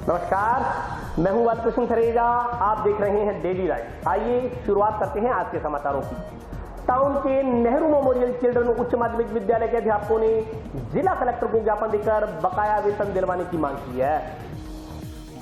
नमस्कार, मैं हूं बालकृष्ण थरेजा। आप देख रहे हैं डेली राइट। आइए शुरुआत करते हैं आज के समाचारों की। टाउन के नेहरू मेमोरियल चिल्ड्रन उच्च माध्यमिक विद्यालय के अध्यापकों ने जिला कलेक्टर को ज्ञापन देकर बकाया वेतन दिलवाने की मांग की है।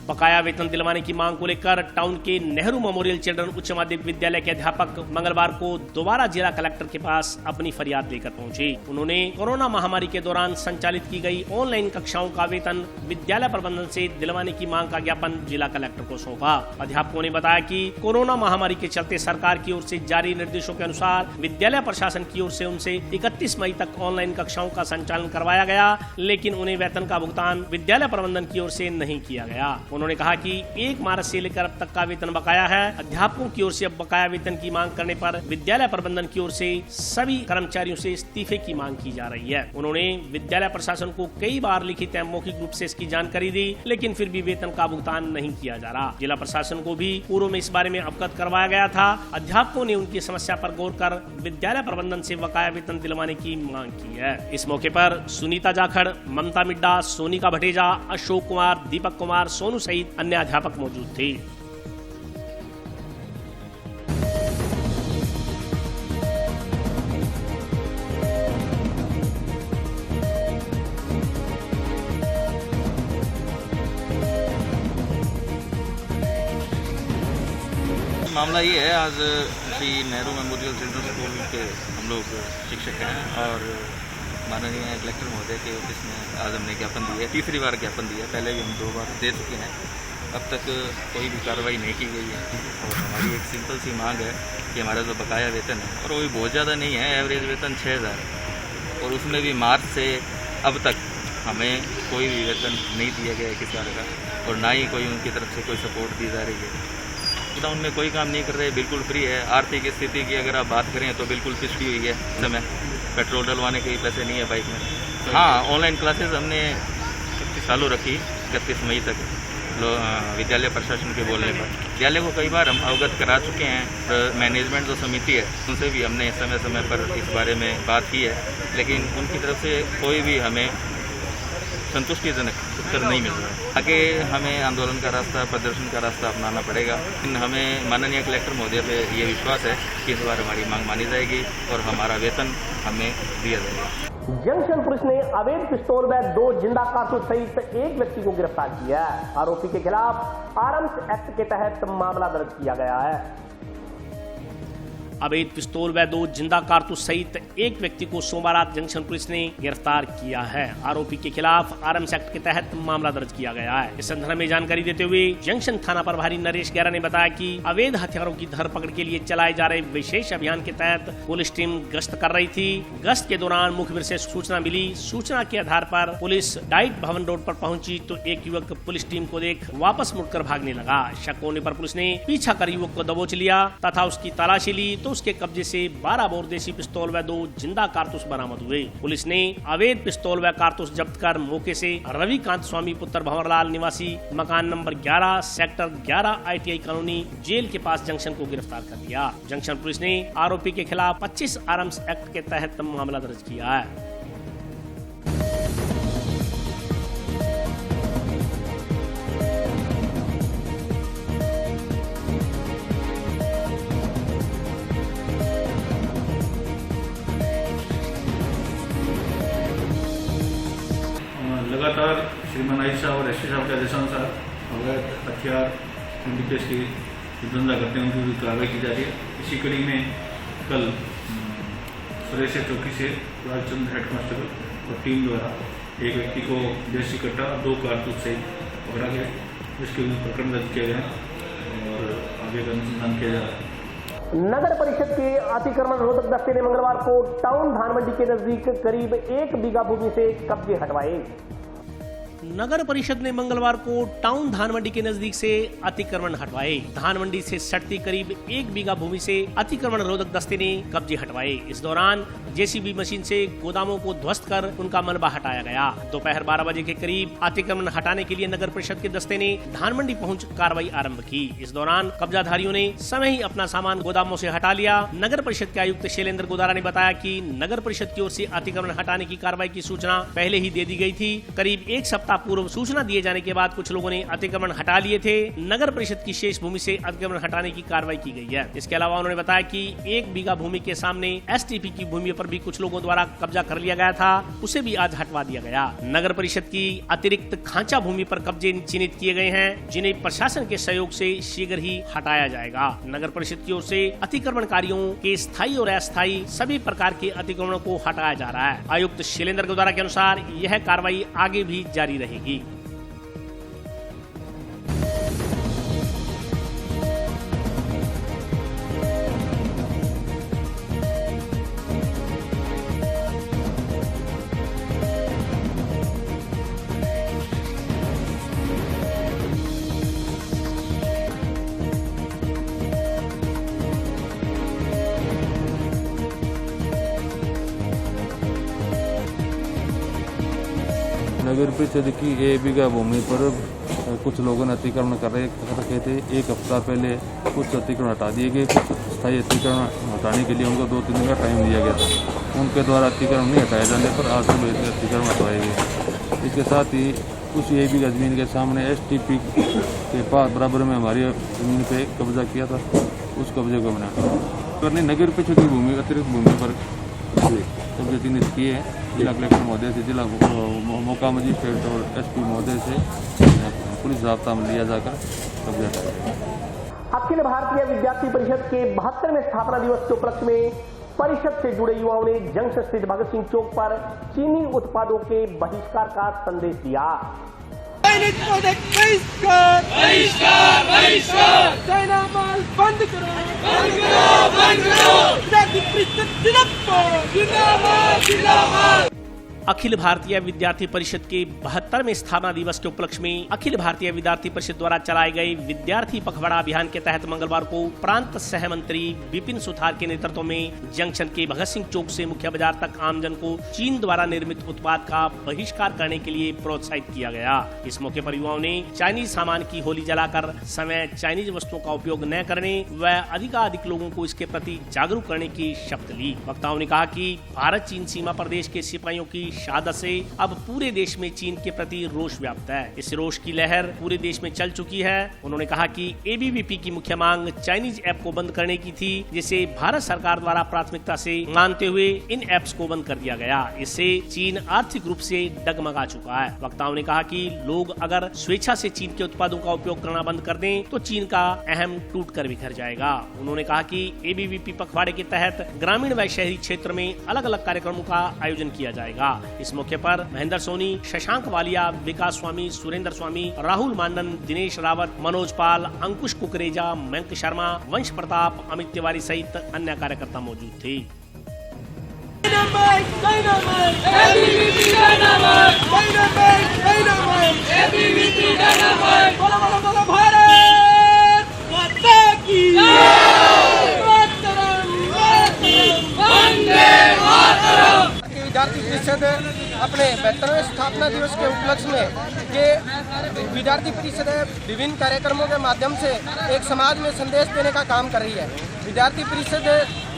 बकाया वेतन दिलवाने की मांग को लेकर टाउन के नेहरू मेमोरियल चिल्ड्रन उच्च माध्यमिक विद्यालय के अध्यापक मंगलवार को दोबारा जिला कलेक्टर के पास अपनी फरियाद लेकर पहुंचे। उन्होंने कोरोना महामारी के दौरान संचालित की गई ऑनलाइन कक्षाओं का वेतन विद्यालय प्रबंधन से दिलवाने की मांग का ज्ञापन जिला कलेक्टर को सौंपा। अध्यापकों ने बताया कि कोरोना महामारी के चलते सरकार की ओर से जारी निर्देशों के अनुसार विद्यालय प्रशासन की ओर से उनसे 31 मई तक ऑनलाइन कक्षाओं का संचालन करवाया गया, लेकिन उन्हें वेतन का भुगतान विद्यालय प्रबंधन की ओर से नहीं किया गया। उन्होंने कहा कि 1 मार्च से लेकर अब तक का वेतन बकाया है। अध्यापकों की ओर से अब बकाया वेतन की मांग करने पर विद्यालय प्रबंधन की ओर से सभी कर्मचारियों से इस्तीफे की मांग की जा रही है। उन्होंने विद्यालय प्रशासन को कई बार लिखित एवं मौखिक रूप से इसकी जानकारी दी, लेकिन फिर भी वेतन का भुगतान नहीं किया जा रहा। जिला प्रशासन को भी पूर्व में इस बारे में अवगत करवाया गया था। अध्यापकों ने उनकी समस्या पर गौर कर विद्यालय प्रबंधन से बकाया वेतन दिलवाने की मांग की है। इस मौके पर सुनीता जाखड़, ममता मिड्डा, सोनिका भटेजा, अशोक कुमार, दीपक कुमार, सोनू सहित अन्य अध्यापक मौजूद थे। मामला ये है, आज Shri Nehru memorial children school के हम लोग शिक्षक हैं और माननीय कलेक्टर महोदय के ऑफिस में आज हमने ज्ञापन दिया है। तीसरी बार ज्ञापन दिया है, पहले भी हम 2 बार दे चुके हैं। अब तक कोई भी कार्रवाई नहीं की गई है और हमारी एक सिंपल सी मांग है कि हमारा जो बकाया वेतन है, और वो भी बहुत ज़्यादा नहीं है, एवरेज वेतन 6000 है, और उसमें भी मार्च से अब तक हमें कोई भी वेतन नहीं दिया गया है किसी तरह का, और ना ही कोई उनकी तरफ से कोई सपोर्ट दी जा रही है। टाउन में कोई काम नहीं कर रहे, बिल्कुल फ्री है। आर्थिक स्थिति की अगर आप बात करें तो बिल्कुल पिछड़ी हुई है। समय पेट्रोल डलवाने के भी पैसे नहीं है बाइक में। हाँ, ऑनलाइन क्लासेस हमने चालू रखी 31 मई तक विद्यालय प्रशासन के बोलने पर। विद्यालय को कई बार हम अवगत करा चुके हैं। मैनेजमेंट जो समिति है उनसे भी हमने समय समय पर इस बारे में बात की है, लेकिन उनकी तरफ से कोई भी हमें संतुष्टिजनक उत्तर नहीं मिल रहा है। आगे हमें आंदोलन का रास्ता, प्रदर्शन का रास्ता अपनाना पड़ेगा। हमें माननीय कलेक्टर महोदय पे ये विश्वास है कि इस बार हमारी मांग मानी जाएगी और हमारा वेतन हमें दिया जाएगा। जंक्शन पुलिस ने अवैध पिस्तौल व 2 जिंदा कारतूस सहित एक व्यक्ति को गिरफ्तार किया है। आरोपी के खिलाफ आर्म्स एक्ट के तहत मामला दर्ज किया गया है। अवैध पिस्तौल व 2 जिंदा कारतूस सहित एक व्यक्ति को सोमवार रात जंक्शन पुलिस ने गिरफ्तार किया है। आरोपी के खिलाफ आर्म्स एक्ट के तहत मामला दर्ज किया गया है। इस संदर्भ में जानकारी देते हुए जंक्शन थाना प्रभारी नरेश गैरा ने बताया कि अवैध हथियारों की धरपकड़ के लिए चलाए जा रहे विशेष अभियान के तहत पुलिस टीम गश्त कर रही थी। गश्त के दौरान मुखबिर से सूचना मिली। सूचना के आधार पर पुलिस डाइट भवन रोड पर पहुंची तो एक युवक पुलिस टीम को देख वापस मुड़कर भागने लगा। शक होने पर पुलिस ने पीछा कर युवक को दबोच लिया तथा उसकी तलाशी ली तो उसके कब्जे से 12 बोर देसी पिस्तौल व 2 जिंदा कारतूस बरामद हुए। पुलिस ने अवैध पिस्तौल व कारतूस जब्त कर मौके से रविकांत स्वामी पुत्र भंवरलाल निवासी मकान नंबर 11 सेक्टर 11 ITI कॉलोनी जेल के पास जंक्शन को गिरफ्तार कर लिया। जंक्शन पुलिस ने आरोपी के खिलाफ 25 आर्म्स एक्ट के तहत मामला दर्ज किया है। लगातार श्रीमान आई साहब और एसपी साहब के आदेशानुसार अवैध हथियार केस की धंधा करते हैं उनकी भी कार्रवाई की जा रही है। इसी कड़ी में कल सुरेश चौकी से राजचंद्र हेड कांस्टेबल और टीम द्वारा एक व्यक्ति को देसी कट्टा 2 कारतूस से पकड़ा गया, जिसके विरुद्ध प्रकरण दर्ज किया गया और आगे का अनुसंधान किया जा रहा है। नगर परिषद के अतिक्रमण रोधक दस्ते ने मंगलवार को टाउन धानमंडी के नजदीक करीब 1 बीघा भूमि से कब्जे हटवाए। नगर परिषद ने मंगलवार को टाउन धानमंडी के नजदीक से अतिक्रमण हटवाए। धानमंडी से सटती करीब 1 बीघा भूमि से अतिक्रमण रोधक दस्ते ने कब्जे हटवाए। इस दौरान जेसीबी मशीन से गोदामों को ध्वस्त कर उनका मलबा हटाया गया। दोपहर 12 बजे के करीब अतिक्रमण हटाने के लिए नगर परिषद के दस्ते ने धानमंडी पहुंच कार्रवाई आरंभ की। इस दौरान कब्जाधारियों ने समय ही अपना सामान गोदामों से हटा लिया। नगर परिषद के आयुक्त शैलेंद्र गोदारा ने बताया कि नगर परिषद की ओर से अतिक्रमण हटाने की कार्रवाई की सूचना पहले ही दे दी गई थी। करीब 1 सप्ताह द्वारा पूर्व सूचना दिए जाने के बाद कुछ लोगों ने अतिक्रमण हटा लिए थे। नगर परिषद की शेष भूमि से अतिक्रमण हटाने की कार्रवाई की गई है। इसके अलावा उन्होंने बताया कि 1 बीघा भूमि के सामने एसटीपी की भूमि पर भी कुछ लोगों द्वारा कब्जा कर लिया गया था, उसे भी आज हटवा दिया गया। नगर परिषद की अतिरिक्त खांचा भूमि पर कब्जे चिन्हित किए गए हैं, जिन्हें प्रशासन के सहयोग से शीघ्र ही हटाया जाएगा। नगर परिषद की ओर से अतिक्रमणकारियों के स्थायी और अस्थायी सभी प्रकार के अतिक्रमणों को हटाया जा रहा है। आयुक्त शैलेंद्र गौदारा के अनुसार यह कार्रवाई आगे भी जारी रहेगी। नगर परिषद की 1 बीघा भूमि पर कुछ लोगों ने अतिक्रमण कर रखे थे। 1 हफ्ता पहले कुछ अतिक्रमण हटा दिए गए। कुछ स्थायी अतिक्रमण हटाने के लिए उनको 2-3 दिन का टाइम दिया गया था। उनके द्वारा अतिक्रमण नहीं हटाए जाने पर आज सुबह अतिक्रमण हटवाए गए। इसके साथ ही उस 1 बीघा जमीन के सामने एसटीपी के पास बराबर में हमारी जमीन पे कब्जा किया था। उस कब्जे को मैंने नगर परिषद की भूमि अतिरिक्त भूमि पर कब्जे चिन्हित किए हैं। जिला कलेक्टर महोदय से, जिला मौका मजिस्ट्रेट और एसपी महोदय से पुलिस जाब्ता में लिया जाकर कब्जा किया। अखिल भारतीय विद्यार्थी परिषद के 72वें स्थापना दिवस के उपलक्ष्य में परिषद से जुड़े युवाओं ने जंक्शन स्थित भगत सिंह चौक पर चीनी उत्पादों के बहिष्कार का संदेश दिया। चाइना माल बंद करो, अखिल भारतीय विद्यार्थी परिषद के 72वें स्थापना दिवस के उपलक्ष्य में अखिल भारतीय विद्यार्थी परिषद द्वारा चलाए गए विद्यार्थी पखवाड़ा अभियान के तहत मंगलवार को प्रांत सह मंत्री विपिन सुथार के नेतृत्व में जंक्शन के भगत सिंह चौक से मुख्य बाजार तक आमजन को चीन द्वारा निर्मित उत्पाद का बहिष्कार करने के लिए प्रोत्साहित किया गया। इस मौके पर युवाओं ने चाइनीज सामान की होली जलाकर समय चाइनीज वस्तुओं का उपयोग न करने व अधिकाधिक लोगों को इसके प्रति जागरूक करने की शपथ ली। वक्ताओं ने कहा कि भारत चीन सीमा प्रदेश के सिपाहियों की शहादत से अब पूरे देश में चीन के प्रति रोष व्याप्त है। इस रोष की लहर पूरे देश में चल चुकी है। उन्होंने कहा कि एबीवीपी की मुख्य मांग चाइनीज ऐप को बंद करने की थी, जिसे भारत सरकार द्वारा प्राथमिकता से मानते हुए इन ऐप्स को बंद कर दिया गया। इससे चीन आर्थिक रूप से डगमगा चुका है। वक्ताओं ने कहा कि लोग अगर स्वेच्छा से चीन के उत्पादों का उपयोग करना बंद कर दें तो चीन का अहम टूट कर बिखर जाएगा। उन्होंने कहा कि एबीवीपी पखवाड़े के तहत ग्रामीण व शहरी क्षेत्र में अलग अलग कार्यक्रमों का आयोजन किया जाएगा। इस मौके पर महेंद्र सोनी, शशांक वालिया, विकास स्वामी, सुरेंद्र स्वामी, राहुल मांडन, दिनेश रावत, मनोज पाल, अंकुश कुकरेजा, मयंक शर्मा, वंश प्रताप, अमित तिवारी सहित अन्य कार्यकर्ता मौजूद थे। विद्यार्थी परिषद अपने 72वें स्थापना दिवस के उपलक्ष्य में ये विद्यार्थी परिषद विभिन्न कार्यक्रमों के माध्यम से एक समाज में संदेश देने का काम कर रही है। विद्यार्थी परिषद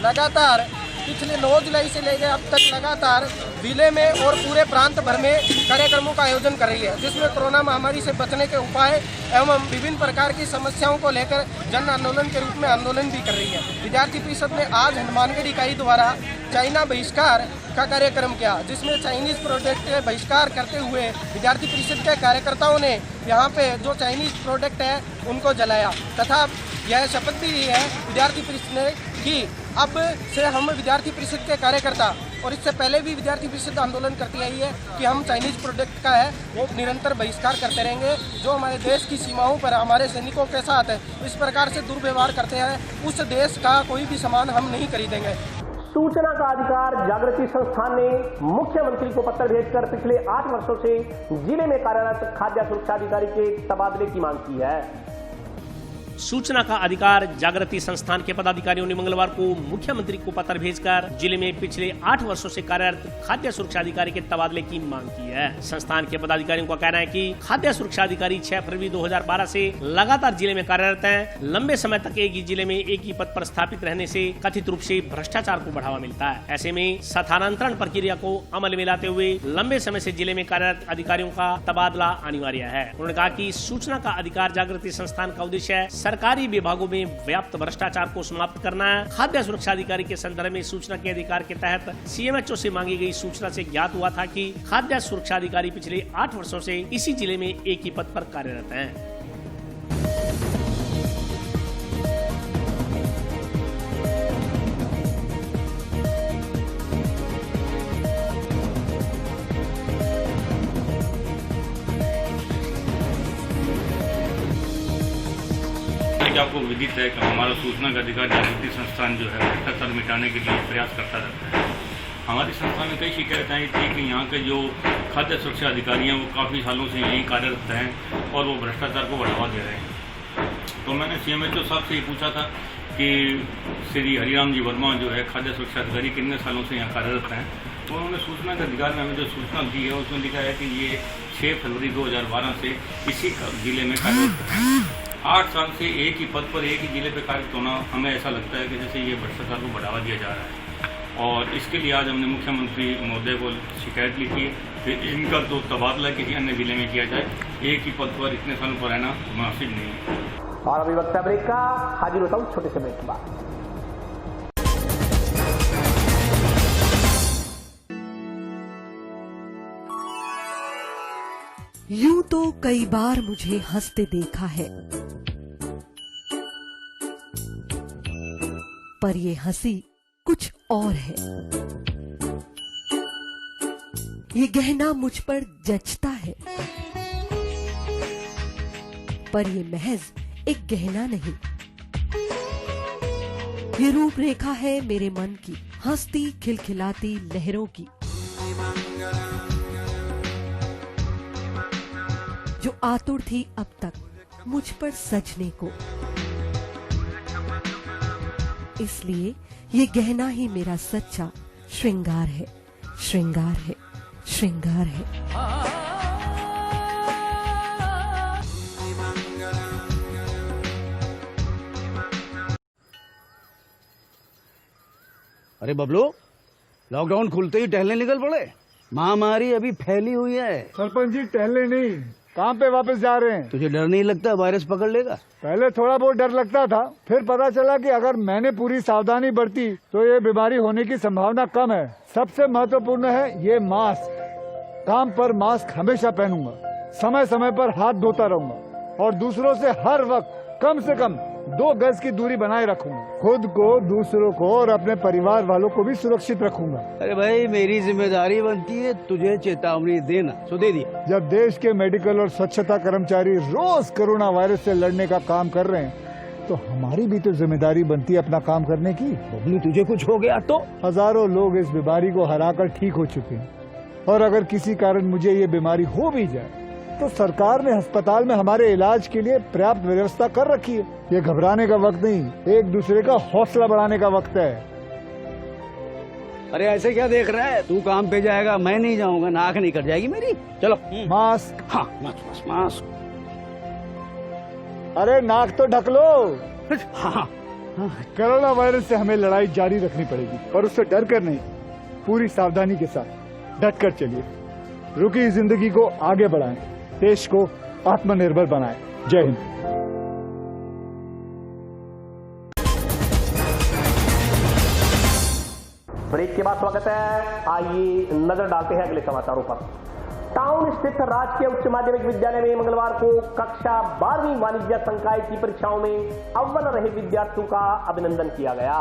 लगातार पिछले 9 जुलाई से लेकर अब तक लगातार जिले में और पूरे प्रांत भर में कार्यक्रमों का आयोजन कर रही है, जिसमें कोरोना महामारी से बचने के उपाय एवं विभिन्न प्रकार की समस्याओं को लेकर जन आंदोलन के रूप में आंदोलन भी कर रही है। विद्यार्थी परिषद ने आज हनुमानगढ़ इकाई द्वारा चाइना बहिष्कार का कार्यक्रम किया, जिसमें चाइनीज प्रोडक्ट के बहिष्कार करते हुए विद्यार्थी परिषद के कार्यकर्ताओं ने यहाँ पे जो चाइनीज प्रोडक्ट है उनको जलाया तथा यह शपथ भी ली है विद्यार्थी परिषद ने कि अब से हम विद्यार्थी परिषद के कार्यकर्ता और इससे पहले भी विद्यार्थी परिषद आंदोलन करती आई है कि हम चाइनीज प्रोडक्ट का है वो निरंतर बहिष्कार करते रहेंगे। जो हमारे देश की सीमाओं पर हमारे सैनिकों के साथ इस प्रकार से दुर्व्यवहार करते हैं, उस देश का कोई भी सामान हम नहीं खरीदेंगे। सूचना का अधिकार जागृति संस्थान ने मुख्यमंत्री को पत्र भेजकर पिछले 8 वर्षों से जिले में कार्यरत खाद्य सुरक्षा अधिकारी के तबादले की मांग की है। सूचना का अधिकार जागृति संस्थान के पदाधिकारियों ने मंगलवार को मुख्यमंत्री को पत्र भेजकर जिले में पिछले 8 वर्षों से कार्यरत खाद्य सुरक्षा अधिकारी के तबादले की मांग की है। संस्थान के पदाधिकारियों का कहना है कि खाद्य सुरक्षा अधिकारी 6 फरवरी 2012 से लगातार जिले में कार्यरत हैं। लंबे समय तक एक ही जिले में एक ही पद पर स्थापित रहने से कथित रूप से भ्रष्टाचार को बढ़ावा मिलता है। ऐसे में स्थानांतरण प्रक्रिया को अमल में लाते हुए लंबे समय से जिले में कार्यरत अधिकारियों का तबादला अनिवार्य है। उन्होंने कहा कि सूचना का अधिकार जागृति संस्थान का उद्देश्य सरकारी विभागों में व्याप्त भ्रष्टाचार को समाप्त करना है। खाद्य सुरक्षा अधिकारी के संदर्भ में सूचना के अधिकार के तहत CMHO से मांगी गई सूचना से ज्ञात हुआ था कि खाद्य सुरक्षा अधिकारी पिछले 8 वर्षों से इसी जिले में एक ही पद पर कार्यरत हैं। आपको विदित है कि हमारा सूचना का अधिकार जागृति संस्थान जो है भ्रष्टाचार मिटाने के लिए प्रयास करता रहता है। हमारी संस्था में कई शिकायतें आई थी कि यहाँ के जो खाद्य सुरक्षा अधिकारी हैं वो काफ़ी सालों से यहीं कार्यरत हैं और वो भ्रष्टाचार को बढ़ावा दे रहे हैं। तो मैंने CMHO साहब से ये पूछा था कि श्री हरिराम जी वर्मा जो है खाद्य सुरक्षा अधिकारी कितने सालों से यहाँ कार्यरत हैं। तो उन्होंने सूचना के अधिकार में हमें जो सूचना दी है उसमें लिखा है कि ये 6 फरवरी 2012 से इसी जिले में कार्यरत हैं। 8 साल से एक ही पद पर एक ही जिले पर कार्यरत होना हमें ऐसा लगता है कि जैसे ये भ्रष्टाचार को बढ़ावा दिया जा रहा है और इसके लिए आज हमने मुख्यमंत्री महोदय को शिकायत लिखी है कि इनका तो तबादला किसी अन्य जिले में किया जाए। एक ही पद पर इतने सालों पर रहना मुनासिब नहीं है। और अभी वक्त ब्रेक का, हाजिर होता हूँ छोटे से ब्रेक के बाद। यूं तो कई बार मुझे हंसते देखा है, पर ये हंसी कुछ और है। ये गहना मुझ पर जचता है, पर ये महज एक गहना नहीं। ये रूपरेखा है मेरे मन की, हंसती खिलखिलाती लहरों की, जो आतुर थी अब तक मुझ पर सजने को। इसलिए ये गहना ही मेरा सच्चा श्रृंगार है, श्रृंगार है, श्रृंगार है। अरे बबलू, लॉकडाउन खुलते ही टहलने निकल पड़े। महामारी अभी फैली हुई है। सरपंच जी टहलने नहीं, काम पे वापस जा रहे हैं। तुझे डर नहीं लगता वायरस पकड़ लेगा? पहले थोड़ा बहुत डर लगता था, फिर पता चला कि अगर मैंने पूरी सावधानी बरती तो ये बीमारी होने की संभावना कम है। सबसे महत्वपूर्ण है ये मास्क। काम पर मास्क हमेशा पहनूंगा, समय समय पर हाथ धोता रहूंगा और दूसरों से हर वक्त कम से कम 2 गज की दूरी बनाए रखूंगा। खुद को, दूसरों को और अपने परिवार वालों को भी सुरक्षित रखूंगा। अरे भाई, मेरी जिम्मेदारी बनती है तुझे चेतावनी देना, सो दे दिया। जब देश के मेडिकल और स्वच्छता कर्मचारी रोज कोरोना वायरस से लड़ने का काम कर रहे हैं तो हमारी भी तो जिम्मेदारी बनती है अपना काम करने की। बबलू, तुझे कुछ हो गया तो? हजारों लोग इस बीमारी को हराकर ठीक हो चुके हैं और अगर किसी कारण मुझे ये बीमारी हो भी जाए तो सरकार ने अस्पताल में हमारे इलाज के लिए पर्याप्त व्यवस्था कर रखी है। ये घबराने का वक्त नहीं, एक दूसरे का हौसला बढ़ाने का वक्त है। अरे ऐसे क्या देख रहा है? तू काम पे जाएगा, मैं नहीं जाऊंगा, नाक नहीं कट जाएगी मेरी। चलो मास्क। हाँ, मास्क। अरे नाक तो ढक लो। हाँ। कोरोना वायरस से हमें लड़ाई जारी रखनी पड़ेगी और उससे डर कर नहीं, पूरी सावधानी के साथ डट कर चलिए। रुकी जिंदगी को आगे बढ़ाएं, देश को आत्मनिर्भर बनाएं। जय हिंद। ब्रेक के बाद स्वागत है। आइए नजर डालते हैं अगले समाचारों पर। टाउन स्थित राजकीय उच्च माध्यमिक विद्यालय में मंगलवार को कक्षा 12वीं वाणिज्य संकाय की परीक्षाओं में अव्वल रहे विद्यार्थियों का अभिनंदन किया गया।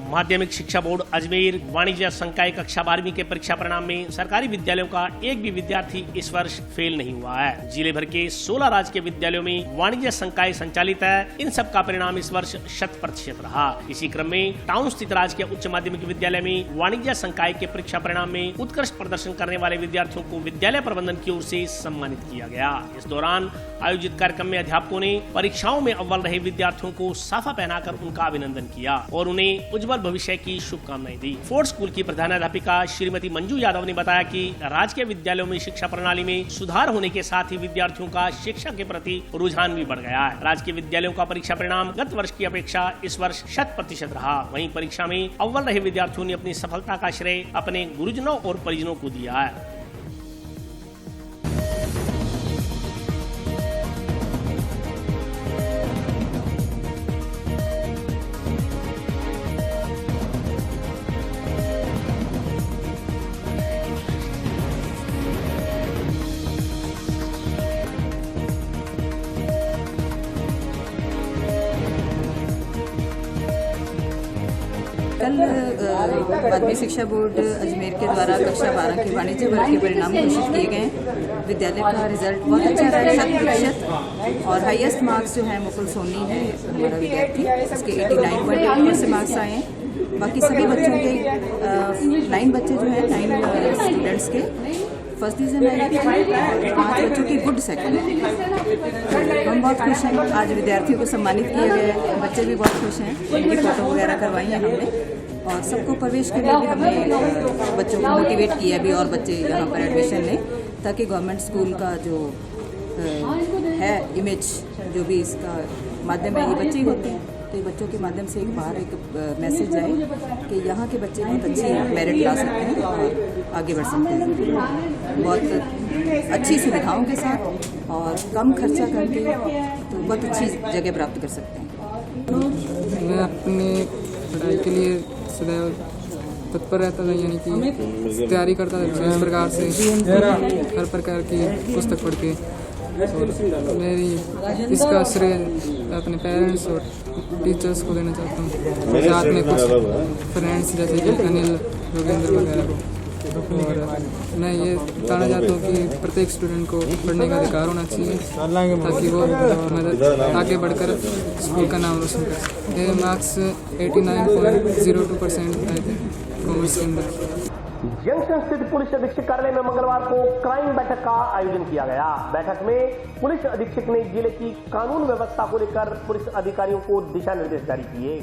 माध्यमिक शिक्षा बोर्ड अजमेर वाणिज्य संकाय कक्षा 12वीं के परीक्षा परिणाम में सरकारी विद्यालयों का एक भी विद्यार्थी इस वर्ष फेल नहीं हुआ है। जिले भर के 16 राजकीय विद्यालयों में वाणिज्य संकाय संचालित है। इन सब का परिणाम इस वर्ष 100% रहा। इसी क्रम में टाउन स्थित राजकीय उच्च माध्यमिक विद्यालय में वाणिज्य संकाय के परीक्षा परिणाम में उत्कृष्ट प्रदर्शन करने वाले विद्यार्थियों को विद्यालय प्रबंधन की ओर से सम्मानित किया गया। इस दौरान आयोजित कार्यक्रम में अध्यापकों ने परीक्षाओं में अव्वल रहे विद्यार्थियों को साफा पहनाकर उनका अभिनंदन किया और उन्हें उज्जवल भविष्य की शुभकामनाएं दी। फोर्ट स्कूल की प्रधानाध्यापिका श्रीमती मंजू यादव ने बताया कि राजकीय विद्यालयों में शिक्षा प्रणाली में सुधार होने के साथ ही विद्यार्थियों का शिक्षा के प्रति रुझान भी बढ़ गया है। राजकीय विद्यालयों का परीक्षा परिणाम गत वर्ष की अपेक्षा इस वर्ष 100% रहा। वहीं परीक्षा में अव्वल रहे विद्यार्थियों ने अपनी सफलता का श्रेय अपने गुरुजनों और परिजनों को दिया है। कल माध्यमिक शिक्षा बोर्ड अजमेर के द्वारा कक्षा 12 के वाणिज्य वर्ग के परिणाम घोषित किए गए। विद्यालय का रिजल्ट बहुत अच्छा रहा, 100% और हाईएस्ट मार्क्स जो है मुकुल सोनी है हमारा विद्यार्थी, उसके 89.8% मार्क्स आए हैं। बाकी सभी बच्चों के 9 बच्चे जो है 9 स्टूडेंट्स के फर्स्ट डिवीजन आए थे, 5 बच्चों की गुड सेकंड। हम बहुत खुश हैं। आज विद्यार्थियों को सम्मानित किया गया है, बच्चे भी बहुत खुश हैं। उनकी फोटो वगैरह करवाई है हमने और सबको प्रवेश के लिए भी हमने बच्चों को मोटिवेट किया भी और बच्चे यहाँ पर एडमिशन लें, ताकि गवर्नमेंट स्कूल का जो है इमेज जो भी इसका माध्यम है, ये बच्चे ही होते हैं, तो बच्चों के माध्यम से एक बार एक मैसेज आए कि यहाँ के बच्चे बहुत अच्छी मेरिट ला सकते हैं और आगे बढ़ सकते हैं बहुत अच्छी सुविधाओं के साथ और कम खर्चा करके, तो बहुत अच्छी जगह प्राप्त कर सकते हैं। मैं अपनी पढ़ाई के लिए सदैव तत्पर रहता था, यानी कि तैयारी करता था इस प्रकार से हर प्रकार की पुस्तक पढ़ के, और मेरी इसका श्रेय अपने पेरेंट्स और टीचर्स को देना चाहता हूँ, साथ में कुछ फ्रेंड्स जैसे कि अनिल, योगेंद्र वगैरह को। और मैं ये बताना चाहता हूँ कि प्रत्येक स्टूडेंट को पढ़ने का अधिकार होना चाहिए, ताकि वो आगे बढ़कर स्कूल का नाम रोशन कर सके। मेरे मार्क्स 89.02% आए थे कॉमर्स के अंदर। जंक्शन स्थित पुलिस अधीक्षक कार्यालय में मंगलवार को क्राइम बैठक का आयोजन किया गया। बैठक में पुलिस अधीक्षक ने जिले की कानून व्यवस्था को लेकर पुलिस अधिकारियों को दिशा निर्देश जारी किए।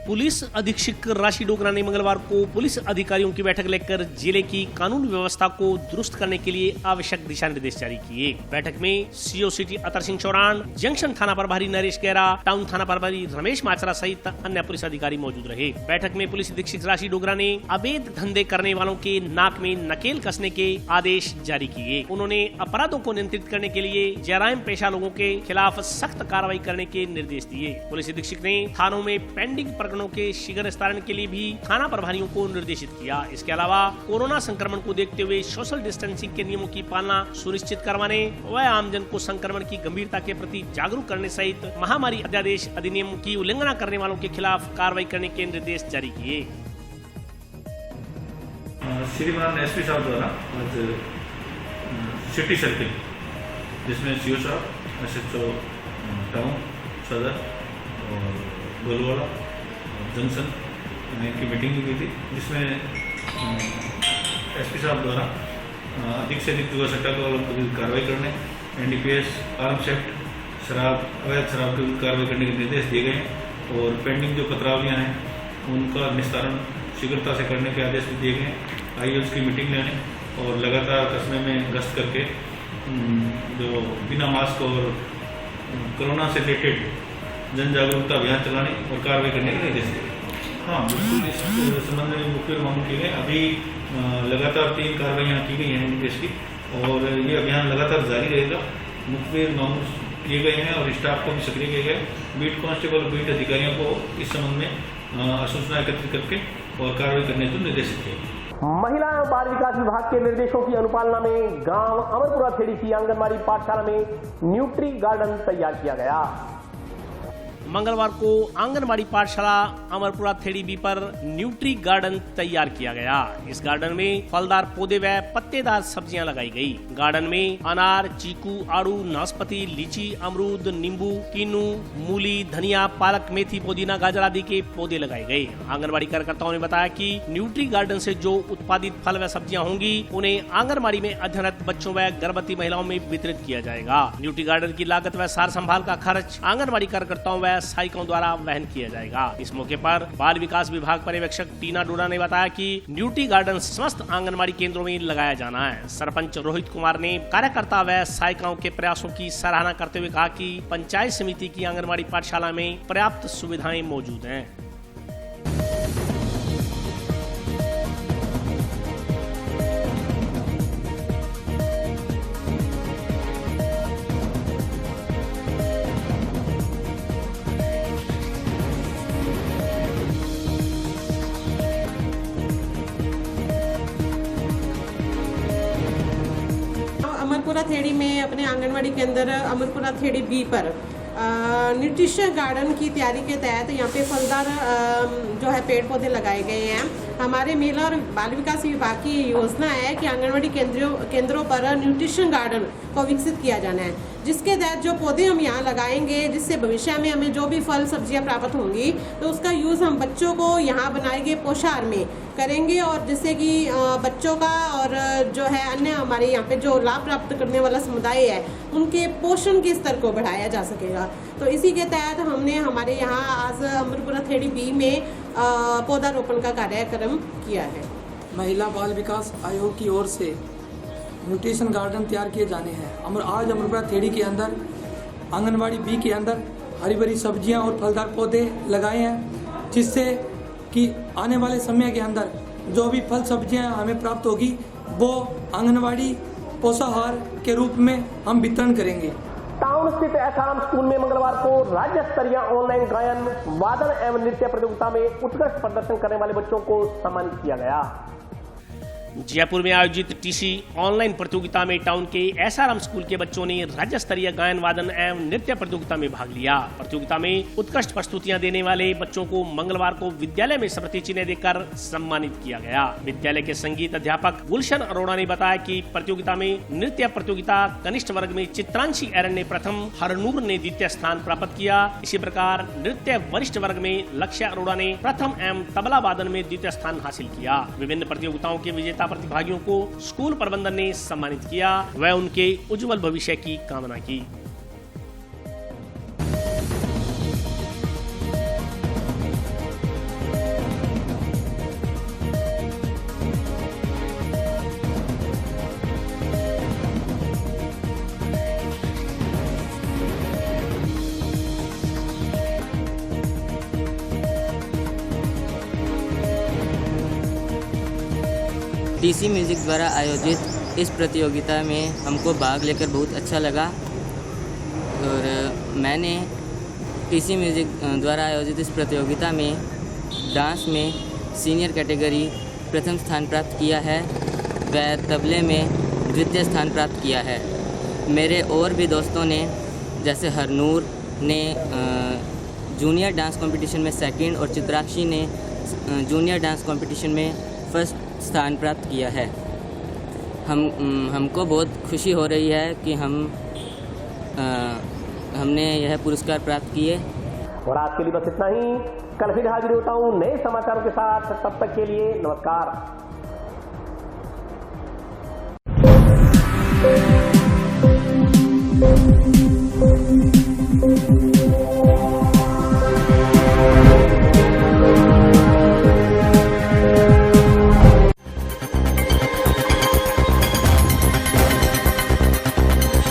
पुलिस अधीक्षक राशि डोगरा ने मंगलवार को पुलिस अधिकारियों की बैठक लेकर जिले की कानून व्यवस्था को दुरुस्त करने के लिए आवश्यक दिशा निर्देश जारी किए। बैठक में CO city Atar Singh चौरान, junction थाना प्रभारी नरेश गेरा, टाउन थाना प्रभारी रमेश माचरा सहित अन्य पुलिस अधिकारी मौजूद रहे। बैठक में पुलिस अधीक्षक राशि डोगरा ने अवैध धंधे करने वालों के नाक में नकेल कसने के आदेश जारी किए। उन्होंने अपराधों को नियंत्रित करने के लिए जराइम पेशा लोगों के खिलाफ सख्त कार्रवाई करने के निर्देश दिए। पुलिस अधीक्षक ने थानों में पेंडिंग के शीघ्र निस्तारण के लिए भी थाना प्रभारियों को निर्देशित किया। इसके अलावा कोरोना संक्रमण को देखते हुए सोशल डिस्टेंसिंग के नियमों की पालना सुनिश्चित करवाने व आमजन को संक्रमण की गंभीरता के प्रति जागरूक करने सहित महामारी अध्यादेश अधिनियम की उल्लंघना करने वालों के खिलाफ कार्रवाई करने के निर्देश जारी किए। श्रीमान एसपी साहब द्वारा आज सिटी सर्किल, जिसमें सीओ साहब, एसएचओ टाउन सदर और गोलवाड़ा जंक्शन की मीटिंग हुई थी, जिसमें एसपी साहब द्वारा अधिक से अधिक जुआ सट्टा को कार्रवाई करने, एनडीपीएस, आर्म्स एक्ट, शराब, अवैध शराब के विरुद्ध कार्रवाई करने के निर्देश दिए गए और पेंडिंग जो पत्रावलियाँ हैं उनका निस्तारण शीघ्रता से करने के आदेश भी दिए गए। आइए उसकी मीटिंग लेने और लगातार कस्बे में गश्त करके जो बिना मास्क और कोरोना से रिलेटेड जन जागरूकता अभियान चलाने और कार्रवाई करने के निर्देश दिए। हाँ, बिल्कुल इस संबंध में मुखबिर मांग की गई। अभी लगातार 3 कार्रवाइयाँ की गई हैं निर्देश की और ये अभियान लगातार जारी रहेगा। मुखबिर मांग किए गए हैं और स्टाफ को भी सक्रिय किया गया। बीट कांस्टेबल और बीट अधिकारियों को इस संबंध में सूचना एकत्रित करके और कार्रवाई करने को निर्देशित किया। महिला एवं बाल विकास विभाग के निर्देशों की अनुपालना में गांव अमरपुरा खेड़ी की आंगनबाड़ी पाठशाला में न्यूट्री गार्डन तैयार किया गया। मंगलवार को आंगनबाड़ी पाठशाला अमरपुरा थेड़ी बी पर न्यूट्री गार्डन तैयार किया गया। इस गार्डन में फलदार पौधे व पत्तेदार सब्जियां लगाई गई। गार्डन में अनार, चीकू, आड़ू, नाशपाती, लीची, अमरूद, नींबू, कीनू, मूली, धनिया, पालक, मेथी, पुदीना, गाजर आदि के पौधे लगाए गए। आंगनबाड़ी कार्यकर्ताओं ने बताया कि न्यूट्री गार्डन से जो उत्पादित फल व सब्जियां होंगी उन्हें आंगनबाड़ी में अध्ययनरत बच्चों व गर्भवती महिलाओं में वितरित किया जाएगा। न्यूट्री गार्डन की लागत व सार संभाल का खर्च आंगनबाड़ी कार्यकर्ताओं व सहायिकाओं द्वारा वहन किया जाएगा। इस मौके पर बाल विकास विभाग पर्यवेक्षक टीना डोडा ने बताया कि न्यूट्री गार्डन समस्त आंगनबाड़ी केंद्रों में लगाया जाना है। सरपंच रोहित कुमार ने कार्यकर्ता व सहायिकाओं के प्रयासों की सराहना करते हुए कहा कि पंचायत समिति की आंगनबाड़ी पाठशाला में पर्याप्त सुविधाएं मौजूद हैं। अमरपुरा थेड़ी में अपने आंगनवाड़ी के अंदर अमरपुरा थेड़ी बी पर न्यूट्रिशन गार्डन की तैयारी के तहत यहाँ पे फलदार जो है पेड़ पौधे लगाए गए हैं। हमारे महिला और बाल विकास विभाग की योजना है कि आंगनवाड़ी केंद्रों पर न्यूट्रिशन गार्डन को विकसित किया जाना है, जिसके तहत जो पौधे हम यहाँ लगाएंगे जिससे भविष्य में हमें जो भी फल सब्जियाँ प्राप्त होंगी तो उसका यूज़ हम बच्चों को यहाँ बनाए गए पोषाहार में करेंगे और जिससे कि बच्चों का और जो है अन्य हमारे यहाँ पे जो लाभ प्राप्त करने वाला समुदाय है उनके पोषण के स्तर को बढ़ाया जा सकेगा। तो इसी के तहत हमने हमारे यहाँ आज अमरपुरा थेड़ी बी में पौधारोपण का कार्यक्रम किया है। महिला बाल विकास आयोग की ओर से न्यूट्रिशन गार्डन तैयार किए जाने हैं। आज अमरपुरा थेड़ी के अंदर आंगनवाड़ी बी के अंदर हरी भरी सब्जियां और फलदार पौधे लगाए हैं, जिससे कि आने वाले समय के अंदर जो भी फल सब्जियां हमें प्राप्त होगी वो आंगनवाड़ी पोषाहार के रूप में हम वितरण करेंगे। टाउन स्थित एसआरएम स्कूल में मंगलवार को राज्य स्तरीय ऑनलाइन गायन, वादन एवं नृत्य प्रतियोगिता में उत्कृष्ट प्रदर्शन करने वाले बच्चों को सम्मानित किया गया। जयपुर में आयोजित टीसी ऑनलाइन प्रतियोगिता में टाउन के एसआरएम स्कूल के बच्चों ने राज्य स्तरीय गायन, वादन एवं नृत्य प्रतियोगिता में भाग लिया। प्रतियोगिता में उत्कृष्ट प्रस्तुतियां देने वाले बच्चों को मंगलवार को विद्यालय में स्मृति चिन्ह देकर सम्मानित किया गया। विद्यालय के संगीत अध्यापक गुलशन अरोड़ा ने बताया कि प्रतियोगिता में नृत्य प्रतियोगिता कनिष्ठ वर्ग में चित्रांशी एरन ने प्रथम, हरनूर ने द्वितीय स्थान प्राप्त किया। इसी प्रकार नृत्य वरिष्ठ वर्ग में लक्ष्य अरोड़ा ने प्रथम एवं तबला वादन में द्वितीय स्थान हासिल किया। विभिन्न प्रतियोगिताओं के विजेता प्रतिभागियों को स्कूल प्रबंधन ने सम्मानित किया व उनके उज्जवल भविष्य की कामना की। टीसी म्यूज़िक द्वारा आयोजित इस प्रतियोगिता में हमको भाग लेकर बहुत अच्छा लगा और मैंने टीसी म्यूज़िक द्वारा आयोजित इस प्रतियोगिता में डांस में सीनियर कैटेगरी प्रथम स्थान प्राप्त किया है व तबले में द्वितीय स्थान प्राप्त किया है। मेरे और भी दोस्तों ने जैसे हरनूर ने जूनियर डांस कंपटीशन में सेकंड और चित्राक्षी ने जूनियर डांस कंपटीशन में फर्स्ट स्थान प्राप्त किया है। हमको बहुत खुशी हो रही है कि हमने यह पुरस्कार प्राप्त किए। और आज के लिए बस इतना ही। कल फिर हाजिर होता हूँ नए समाचारों के साथ। तब तक के लिए नमस्कार।